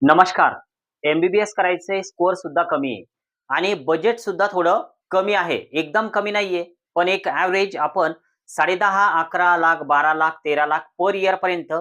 नमस्कार. एमबीबीएस करायचे स्कोअर सुद्धा कमी आहे आणि बजेट सुद्धा थोडं कमी आहे. एकदम कमी नाहीये, पण एक ॲव्हरेज आपण 10.5, 11 लाख, 12 लाख, 13 लाख पर इयर पर्यंत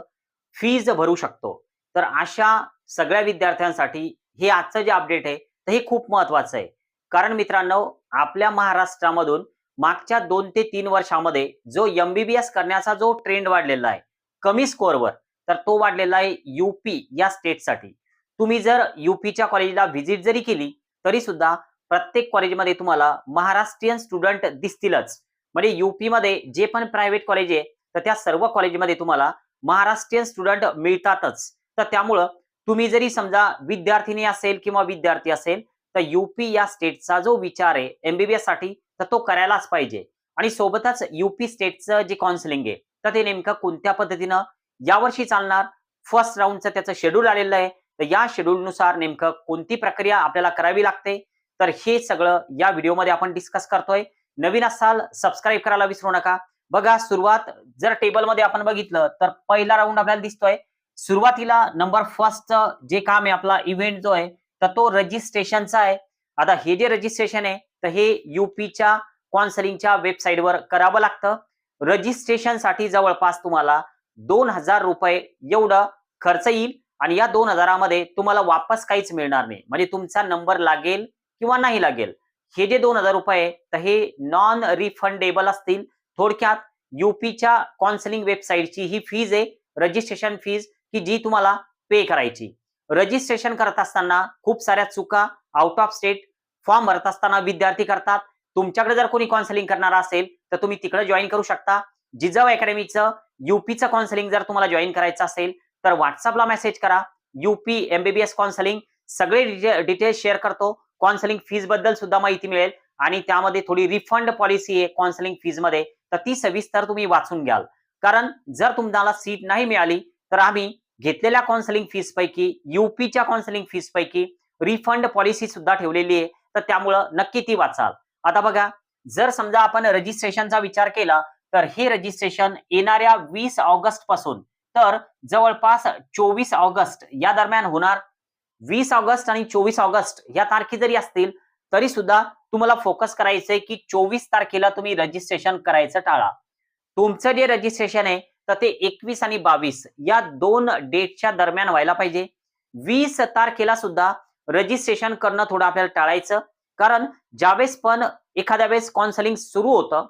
फीज भरू शकतो. तर अशा सगळ्या विद्यार्थ्यांसाठी हे आजचं जे अपडेट आहे, तर हे खूप महत्त्वाचं आहे. कारण मित्रांनो, आपल्या महाराष्ट्रामधून मागच्या 2 ते 3 वर्षामध्ये जो एमबीबीएस करण्याचा जो ट्रेंड वाढलेला आहे, कमी स्कोअरवर, तर तो वाढलेला आहे यूपी या स्टेटसाठी. तुम्ही जर यूपीच्या कॉलेजला व्हिजिट जरी केली, तरी सुद्धा प्रत्येक कॉलेजमध्ये तुम्हाला महाराष्ट्रीयन स्टुडंट दिसतीलच. म्हणजे यूपीमध्ये जे पण प्रायव्हेट कॉलेज आहे, तर त्या सर्व कॉलेजमध्ये तुम्हाला महाराष्ट्रीयन स्टुडंट मिळतातच. तर त्यामुळं तुम्ही जरी समजा विद्यार्थिनी असेल किंवा विद्यार्थी असेल, तर यूपी या स्टेटचा जो विचार आहे एमबीबीएस साठी, तर तो करायलाच पाहिजे. आणि सोबतच यूपी स्टेटचं जे काउन्सिलिंग आहे, तर ते नेमकं कोणत्या पद्धतीनं यावर्षी चालणार, फर्स्ट राउंडचं त्याचं शेड्यूल आलेलं आहे. तर या शेड्यूलनुसार नेमकं कोणती प्रक्रिया आपल्याला करावी लागते, तर हे सगळं या व्हिडिओमध्ये आपण डिस्कस करतोय. नवीन असाल सबस्क्राईब करायला विसरू नका. बघा, सुरुवात जर टेबलमध्ये आपण बघितलं तर पहिला राउंड आपल्याला दिसतोय. सुरुवातीला नंबर फर्स्टचं जे काम आहे, आपला इव्हेंट जो आहे, तर तो रजिस्ट्रेशनचा आहे. आता हे जे रजिस्ट्रेशन आहे, तर हे यूपीच्या काउन्सिलिंगच्या वेबसाईटवर करावं लागतं. रजिस्ट्रेशनसाठी जवळपास तुम्हाला ₹2000 एवढं खर्च येईल आणि या 2000 मध्ये तुम्हाला वापस काहीच मिळणार नाही. म्हणजे तुमचा नंबर लागेल किंवा नाही लागेल. हे जे ₹2000 तर हे नॉन रिफंडेबल असतील. थोडक्यात यूपीच्या काउन्सिलिंग वेबसाईटची ही फीज आहे, रजिस्ट्रेशन फीज, की जी तुम्हाला पे करायची. रजिस्ट्रेशन करत असताना खूप साऱ्या चुका आउट ऑफ स्टेट फॉर्म भरत असताना विद्यार्थी करतात. तुमच्याकडे जर कोणी काउन्सिलिंग करणारा असेल, तर तुम्ही तिकडे जॉइन करू शकता. जिजाऊ अकॅडमीचं यूपीचं काउन्सिलिंग जर तुम्हाला जॉइन करायचं असेल, तर व्हॉट्सअपला मेसेज करा. यूपी एमबीबीएस काउन्सिलिंग सगळे डिटेल्स शेअर करतो. काउन्सिलिंग फीज बद्दल सुद्धा माहिती मिळेल आणि त्यामध्ये थोडी रिफंड पॉलिसी आहे काउन्सिलिंग फीज मध्ये, तर ती सविस्तर तुम्ही वाचून घ्याल. कारण जर तुम्हाला सीट नाही मिळाली, तर आम्ही घेतलेल्या काउन्सिलिंग फीज पैकी, यूपीच्या काउन्सिलिंग फीज पैकी रिफंड पॉलिसी सुद्धा ठेवलेली आहे. तर त्यामुळं नक्की ती वाचाल. आता बघा, जर समजा आपण रजिस्ट्रेशनचा विचार केला, तर हे रजिस्ट्रेशन येणाऱ्या 20 ऑगस्ट पासून तर जवळपास 24 ऑगस्ट या दरम्यान होणार. 20 ऑगस्ट आणि 24 ऑगस्ट या तारखे जरी असतील, तरी सुद्धा तुम्हाला फोकस करायचंय की 24 तारखेला तुम्ही रजिस्ट्रेशन करायचं टाळा. तुमचं जे रजिस्ट्रेशन आहे, तर ते 21 आणि 22 या 2 डेटच्या दरम्यान व्हायला पाहिजे. 20 तारखेला सुद्धा रजिस्ट्रेशन करणं थोडं आपल्याला टाळायचं. कारण ज्यावेळेस पण एखाद्या वेळेस काउन्सिलिंग सुरू होतं,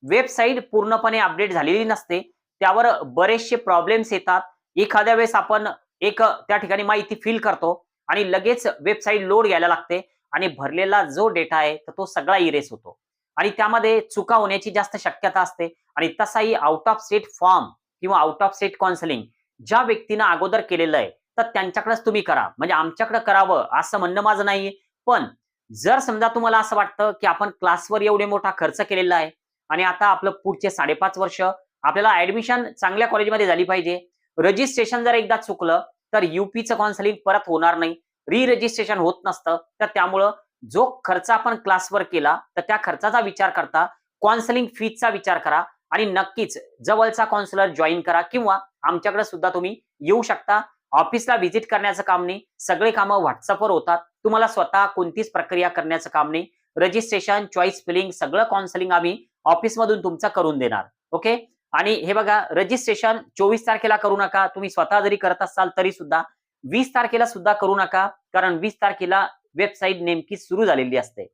वेबसाईट पूर्णपणे अपडेट झालेली नसते. त्यावर बरेचसे प्रॉब्लेम्स येतात. एखाद्या वेळेस आपण त्या ठिकाणी माहिती फिल करतो आणि लगेच वेबसाईट लोड घ्यायला लागते आणि भरलेला जो डेटा आहे, तर तो सगळा इरेज होतो आणि त्यामध्ये चुका होण्याची जास्त शक्यता असते. आणि तसाही आउट ऑफ स्टेट फॉर्म किंवा आउट ऑफ स्टेट काउन्सिलिंग ज्या व्यक्तीनं अगोदर केलेलं आहे, तर त्यांच्याकडेच तुम्ही करा. म्हणजे आमच्याकडे करावं असं म्हणणं माझं नाहीये. पण जर समजा तुम्हाला असं वाटतं की आपण क्लासवर एवढे मोठा खर्च केलेला आहे आणि आता आपलं पुढचे 5.5 वर्ष आपल्याला ऍडमिशन चांगल्या कॉलेजमध्ये झाली पाहिजे. रजिस्ट्रेशन जर एकदा चुकलं, तर यूपीचं काउन्सिलिंग परत होणार नाही. री रजिस्ट्रेशन होत नसतं. तर त्यामुळं जो खर्च आपण क्लासवर केला, तर त्या खर्चाचा विचार करता काउन्सिलिंग फीजचा विचार करा आणि नक्कीच जवळचा काउन्सिलर जॉईन करा किंवा आमच्याकडे सुद्धा तुम्ही येऊ शकता. ऑफिसला व्हिजिट करण्याचं काम नाही. सगळे कामं व्हॉट्सअपवर होतात. तुम्हाला स्वतः कोणतीच प्रक्रिया करण्याचं काम नाही. रजिस्ट्रेशन, चॉईस फिलिंग सगळं काउन्सिलिंग आम्ही ऑफिसमधून तुमचं करून देणार. ओके. आणि हे बघा, रजिस्ट्रेशन 24 तारखेला करू नका. तुम्ही स्वतः जरी करत असाल तरी सुद्धा 20 तारखेला सुद्धा करू नका. कारण 20 तारखेला वेबसाईट नेमकी सुरू झालेली असते.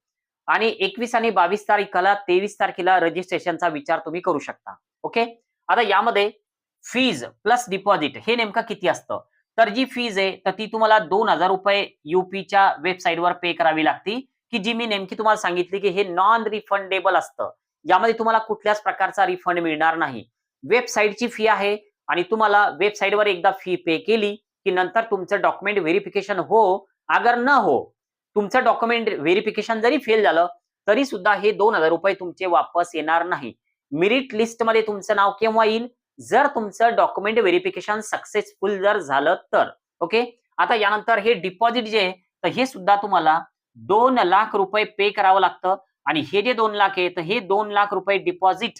आणि 21 आणि 22 तारखेला 23 तारखेला रजिस्ट्रेशनचा विचार तुम्ही करू शकता. ओके. आता यामध्ये फीज प्लस डिपॉझिट हे नेमकं किती असतं? तर जी फीज आहे, तर ती तुम्हाला ₹2000 यूपीच्या वेबसाईटवर पे करावी लागती, की जी मी नेमकी तुम्हाला सांगितली की हे नॉन रिफंडेबल असतं. यामध्ये तुम्हाला कुठल्याच प्रकारचा रिफंड मिळणार नाही. वेबसाईटची फी आहे आणि तुम्हाला वेबसाईटवर एकदा फी पे केली, की नंतर तुमचं डॉक्युमेंट व्हेरिफिकेशन हो, अगर न हो, तुमचं डॉक्युमेंट व्हेरिफिकेशन जरी फेल झालं, तरी सुद्धा हे ₹2000 तुमचे वापस येणार नाही. मेरिट लिस्टमध्ये तुमचं नाव केव्हा येईल? जर तुमचं डॉक्युमेंट व्हेरिफिकेशन सक्सेसफुल जर झालं तर. ओके. आता यानंतर हे डिपॉझिट जे आहे, तर हे सुद्धा तुम्हाला ₹2,00,000 पे करावं लागतं आणि हे जे 2,00,000 आहे, तर हे ₹2,00,000 डिपॉझिट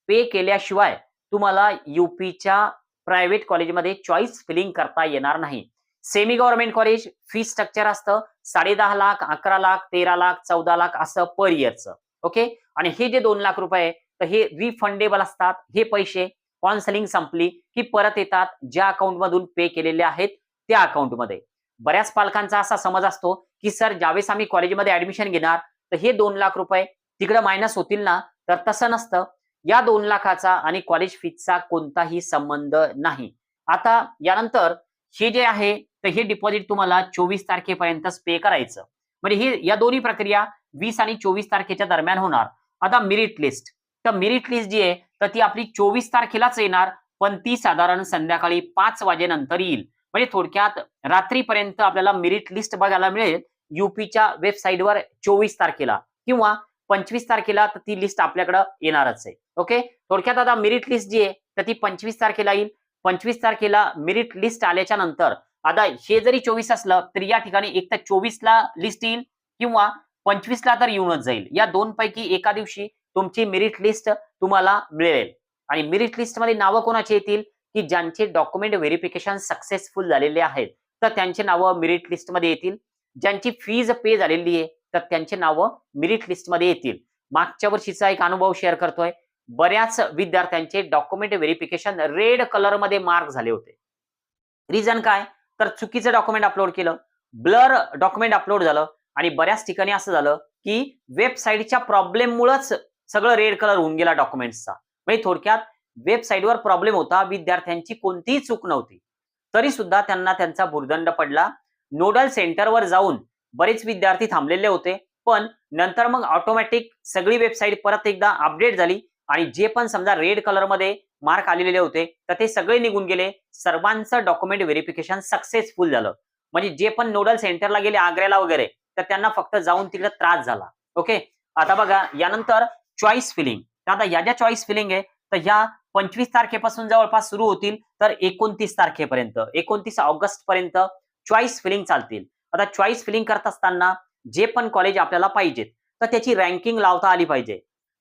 पे केल्याशिवाय तुम्हाला यूपीच्या प्रायव्हेट कॉलेजमध्ये चॉईस फिलिंग करता येणार नाही. Semi government college fee structure असतं 10.5 लाख, 11 लाख, 13 लाख, 14 लाख असं पर इयरचं. ओके. आणि हे जे 2 लाख रुपये आहे, तर हे रिफंडेबल असतात. हे पैसे काउन्सिलिंग संपली की परत येतात ज्या अकाउंटमधून पे केलेले आहेत त्या अकाउंटमध्ये. बऱ्याच पालकांचा असा समज असतो की सर ज्यावेळेस आम्ही कॉलेजमध्ये ऍडमिशन घेणार तर हे 2 लाख रुपये तिकडे मायनस होतील ना, तर तसं नसतं. या 2 लाखाचा आणि कॉलेज फीचा कोणताही संबंध नाही. आता यानंतर हे जे आहे तर हे डिपॉझिट तुम्हाला 24 तारखेपर्यंतच पे करायचं. म्हणजे हे या दोन्ही प्रक्रिया 20 आणि 24 तारखेच्या दरम्यान होणार. आता मेरिट लिस्ट, तर मेरिट लिस्ट जी आहे तर ती आपली 24 तारखेलाच येणार, पण ती साधारण संध्याकाळी 5 वाजेनंतर येईल. म्हणजे थोडक्यात रात्रीपर्यंत आपल्याला मेरिट लिस्ट बघायला मिळेल यूपीच्या वेबसाईटवर 24 तारखेला किंवा 25 तारखेला, तर ती लिस्ट आपल्याकडे येणारच आहे. ओके. थोडक्यात आता मेरिट लिस्ट जी आहे तर ती 25 तारखेला येईल. 25 तारखेला मेरिट लिस्ट आल्याच्या नंतर आता हे जरी 24 असलं तरी या ठिकाणी एक तर 24 ला लिस्ट येईल किंवा 25 ला तर येऊनच जाईल. या दोन पैकी एका दिवशी तुमची मेरिट लिस्ट तुम्हाला मिळेल. आणि मेरिट लिस्टमध्ये नावं कोणाची येतील की ज्यांचे डॉक्युमेंट व्हेरिफिकेशन सक्सेसफुल झालेले आहेत तर त्यांचे नावं मेरिट लिस्टमध्ये येतील. ज्यांची फीज पे झालेली आहे तर त्यांचे नावं मेरिट लिस्टमध्ये येतील. मागच्या वर्षीचा एक अनुभव शेअर करतोय. बऱ्याच विद्यार्थ्यांचे डॉक्युमेंट व्हेरिफिकेशन रेड कलर मध्ये मार्क झाले होते. रिझन काय, तर चुकीचं डॉक्युमेंट अपलोड केलं, ब्लर डॉक्युमेंट अपलोड झालं आणि बऱ्याच ठिकाणी असं झालं की वेबसाईटच्या प्रॉब्लेममुळेच सगळं रेड कलर होऊन गेला डॉक्युमेंट्सचा. म्हणजे थोडक्यात वेबसाईटवर प्रॉब्लेम होता, विद्यार्थ्यांची कोणतीही चूक नव्हती, तरी सुद्धा त्यांना त्यांचा भुर्दंड पडला. नोडल सेंटरवर जाऊन बरेच विद्यार्थी थांबलेले होते, पण नंतर मग ऑटोमॅटिक सगळी वेबसाईट परत एकदा अपडेट झाली आणि जे पण समजा रेड कलर मध्ये मार्क आलेले होते तर ते सगळे निघून गेले. सर्वांचं डॉक्युमेंट व्हेरिफिकेशन सक्सेसफुल झालं. म्हणजे जे पण नोडल सेंटरला गेले आग्र्याला वगैरे तर त्यांना फक्त जाऊन तिकडे त्रास झाला. ओके. आता बघा यानंतर चॉईस फिलिंग. आता या ज्या चॉईस फिलिंग आहे तर ह्या 25 तारखेपासून जवळपास सुरू होतील तर 29 तारखेपर्यंत, 29 ऑगस्ट पर्यंत चॉईस फिलिंग चालतील. आता चॉईस फिलिंग करत असताना जे पण कॉलेज आपल्याला पाहिजेत तर त्याची रँकिंग लावता आली पाहिजे.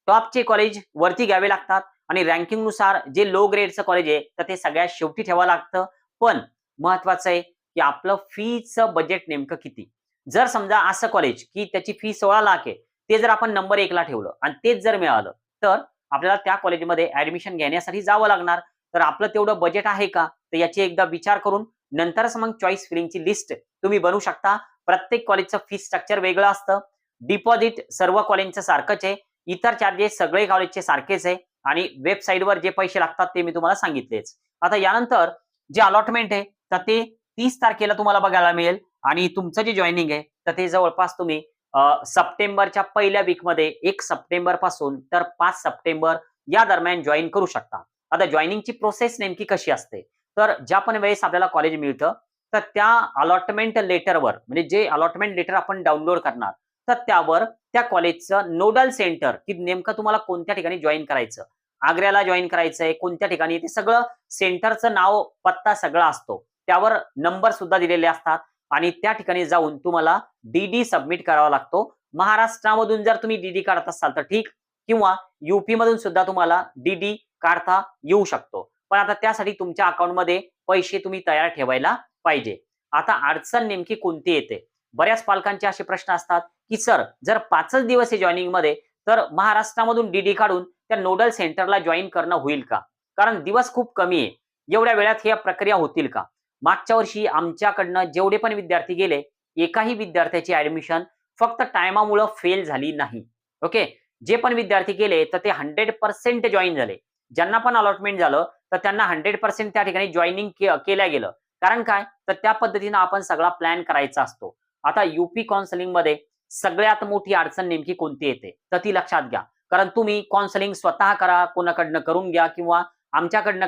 टॉपचे कॉलेज वरती घ्यावे लागतात आणि रँकिंग नुसार जे लो ग्रेडचं कॉलेज आहे तर ते सगळ्यात शेवटी ठेवावं लागतं. पण महत्वाचं आहे की आपलं फीचं बजेट नेमकं किती. जर समजा असं कॉलेज की त्याची फी 16 लाख आहे, ते जर आपण नंबर 1 ला ठेवलं आणि तेच जर मिळालं तर आपल्याला त्या कॉलेजमध्ये ऍडमिशन घेण्यासाठी जावं लागणार. तर आपलं तेवढं बजेट आहे का, तर याची एकदा विचार करून नंतरच मग चॉईस फिलिंगची लिस्ट तुम्ही बनवू शकता. प्रत्येक कॉलेजचं फी स्ट्रक्चर वेगळं असतं. डिपॉझिट सर्व कॉलेजचं सारखंच आहे. इतर चार्जेस सगळे कॉलेजचे सारखेच आहे आणि वेबसाईटवर जे पैसे लागतात ते मी तुम्हाला सांगितलेच. आता यानंतर जे अलॉटमेंट आहे तर ते 30 तारखेला तुम्हाला बघायला मिळेल आणि तुमचं जे जॉईनिंग आहे तर ते जवळपास तुम्ही सप्टेंबरच्या पहिल्या वीकमध्ये 1 सप्टेंबर पासून तर 5 सप्टेंबर या दरम्यान जॉईन करू शकता. आता जॉईनिंगची प्रोसेस नेमकी कशी असते, तर ज्या पण वेळेस आपल्याला कॉलेज मिळतं तर त्या अलॉटमेंट लेटरवर, म्हणजे जे अलॉटमेंट लेटर आपण डाउनलोड करणार तर त्यावर त्या कॉलेजचं नोडल सेंटर की नेमकं तुम्हाला कोणत्या ठिकाणी जॉईन करायचं, आग्र्याला जॉईन करायचंय कोणत्या ठिकाणी, ते सगळं सेंटरचं नाव पत्ता सगळा असतो. त्यावर नंबर सुद्धा दिलेले असतात आणि त्या ठिकाणी जाऊन तुम्हाला डीडी सबमिट करावा लागतो. महाराष्ट्रामधून जर तुम्ही डीडी काढत असाल तर ठीक, किंवा यूपी मधून सुद्धा तुम्हाला डीडी काढता येऊ शकतो. पण आता त्यासाठी तुमच्या अकाउंटमध्ये पैसे तुम्ही तयार ठेवायला पाहिजे. आता अडचण नेमकी कोणती येते, बऱ्याच पालकांचे असे प्रश्न असतात की सर जर 5च दिवस आहे जॉईनिंग मध्ये तर महाराष्ट्रामधून डीडी काढून त्या नोडल सेंटरला जॉईन करणं होईल का, कारण दिवस खूप कमी आहे, एवढ्या वेळात ही प्रक्रिया होतील का. मागच्या वर्षी आमच्याकडनं जेवढे पण विद्यार्थी गेले एकाही विद्यार्थ्याची ऍडमिशन फक्त टायमामुळे फेल झाली नाही. ओके. जे पण विद्यार्थी गेले तर ते 100% जॉईन झाले. ज्यांना पण अलॉटमेंट झालं तर त्यांना 100% त्या ठिकाणी जॉईनिंग केल्या गेलं. कारण काय, तर त्या पद्धतीने आपण सगळा प्लॅन करायचा असतो. आता यूपी काउन्सिलिंग मध्ये सगळ्यात मोठी अडचण नेमकी कोणती येते तर ती लक्षात घ्या. कारण तुम्ही काउन्सिलिंग स्वतः करा, कोणाकडनं करून घ्या किंवा आमच्याकडनं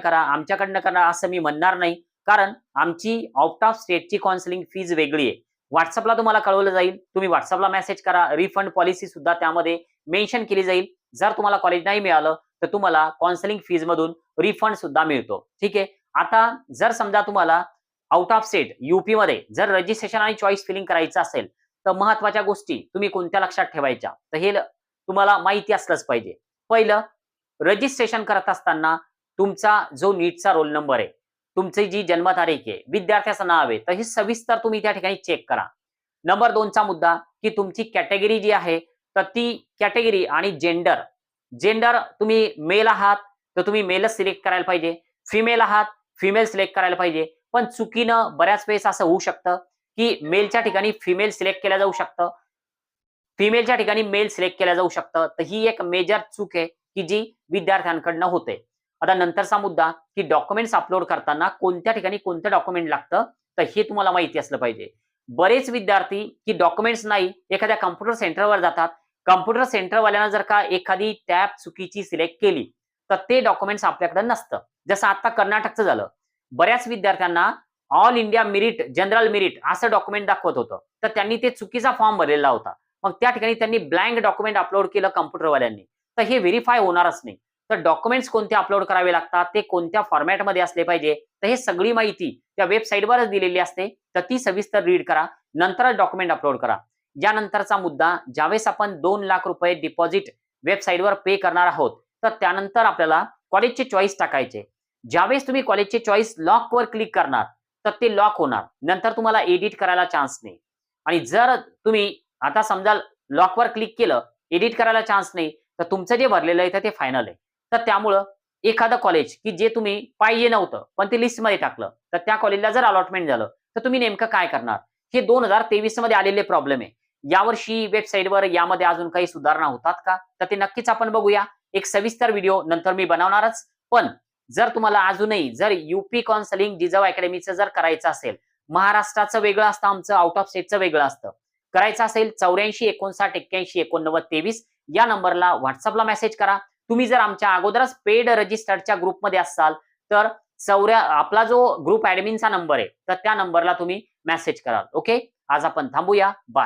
करा असं मी म्हणणार नाही. कारण आमची आउट ऑफ स्टेटची काउन्सिलिंग फीज वेगळी आहे. व्हॉट्सअपला तुम्हाला कळवलं जाईल, तुम्ही व्हॉट्सअपला मेसेज करा. रिफंड पॉलिसी सुद्धा त्यामध्ये मेन्शन केली जाईल. जर तुम्हाला कॉलेज नाही मिळालं तर तुम्हाला काउन्सिलिंग फीज मधून रिफंड सुद्धा मिळतो. ठीक आहे. आता जर समजा तुम्हाला आउट ऑफ स्टेट यूपी मध्ये जर रजिस्ट्रेशन आणि चॉईस फिलिंग करायचं असेल तर महत्वाच्या गोष्टी तुम्ही कोणत्या लक्षात ठेवायच्या, तर हे तुम्हाला माहिती असलंच पाहिजे. पहिलं, रजिस्ट्रेशन करत असताना तुमचा जो नीटचा रोल नंबर आहे तुमची जी जन्मतारीख आहे, विद्यार्थ्याचं नाव आहे, तर हे सविस्तर तुम्ही त्या ठिकाणी चेक करा. नंबर 2चा मुद्दा, की तुमची कॅटेगरी जी आहे, तर ती कॅटेगरी आणि जेंडर. जेंडर तुम्ही मेल आहात, तर तुम्ही मेलच सिलेक्ट करायला पाहिजे. फिमेल आहात, फिमेल सिलेक्ट करायला पाहिजे. पण चुकीनं बऱ्याच वेळेस असं होऊ शकतं, की मेलच्या ठिकाणी फिमेल सिलेक्ट केलं जाऊ शकतं. फिमेलच्या ठिकाणी मेल सिलेक्ट केलं जाऊ शकतं. तर ही एक मेजर चूक आहे, की जी विद्यार्थ्यांकडनं होते. आता नंतरचा मुद्दा, की डॉक्युमेंट्स अपलोड करताना कोणत्या ठिकाणी कोणतं डॉक्युमेंट लागतं, तर हे तुम्हाला माहिती असलं पाहिजे. बरेच विद्यार्थी, की डॉक्युमेंट्स नाही, एखाद्या कॉम्प्युटर सेंटरवर जातात. कॉम्प्युटर सेंटरवाल्यानं जर का एखादी टॅब चुकीची सिलेक्ट केली, तर ते डॉक्युमेंट्स आपल्याकडे नसतं. जसं आता कर्नाटकचं झालं. बऱ्याच विद्यार्थ्यांना all India merit, general merit असं डॉक्युमेंट दाखवत होतं. तर त्यांनी ते चुकीचा फॉर्म भरलेला होता. मग त्या ठिकाणी त्यांनी ब्लँक डॉक्युमेंट अपलोड केलं कॉम्प्युटरवाल्यांनी. तर हे व्हेरिफाय होणारच नाही. तर डॉक्युमेंट्स कोणते अपलोड करावे लागतात, ते कोणत्या फॉर्मॅटमध्ये असले पाहिजे, तर हे सगळी माहिती त्या वेबसाईटवरच दिलेली असते. तर ती सविस्तर रीड करा. नंतरच डॉक्युमेंट अपलोड करा. यानंतरचा मुद्दा, ज्यावेळेस आपण 2,00,000 रुपये डिपॉझिट वेबसाईटवर पे करणार आहोत, तर त्यानंतर आपल्याला कॉलेजचे चॉईस टाकायचे. ज्यावेळेस तुम्ही कॉलेजचे चॉईस लॉकवर क्लिक करणार, तर ते लॉक होणार. नंतर तुम्हाला एडिट करायला चान्स नाही. आणि जर तुम्ही आता समजा लॉकवर क्लिक केलं, एडिट करायला चान्स नाही, तर तुमचं जे भरलेलं आहे तर ते फायनल आहे. तर त्यामुळं एखादं कॉलेज, की जे तुम्ही पाहिजे नव्हतं, पण ते लिस्टमध्ये टाकलं, तर त्या कॉलेजला जर अलॉटमेंट झालं, तर तुम्ही नेमकं काय करणार? हे 2023 मध्ये आलेले प्रॉब्लेम आहे. यावर्षी वेबसाईटवर यामध्ये अजून काही सुधारणा होतात का? तर ते नक्कीच आपण बघूया. एक सविस्तर व्हिडिओ नंतर मी बनवणारच. पण जर तुम्हाला अजूनही जर यूपी काउन्सिलिंग जिजाऊ अकॅडमीचं जर करायचं असेल, महाराष्ट्राचं वेगळं असतं, आमचं आउट ऑफ स्टेटचं वेगळं असतं. करायचं असेल 84 59 81 89 23 या नंबरला WhatsAppला मेसेज करा. तुम्ही जर आमच्या अगोदरच पेड रजिस्टर्डच्या ग्रुपमध्ये असाल, तर आपला जो ग्रुप ॲडमिनचा नंबर आहे, तर त्या नंबरला तुम्ही मेसेज कराल. ओके. आज आपण थांबूया. बाय.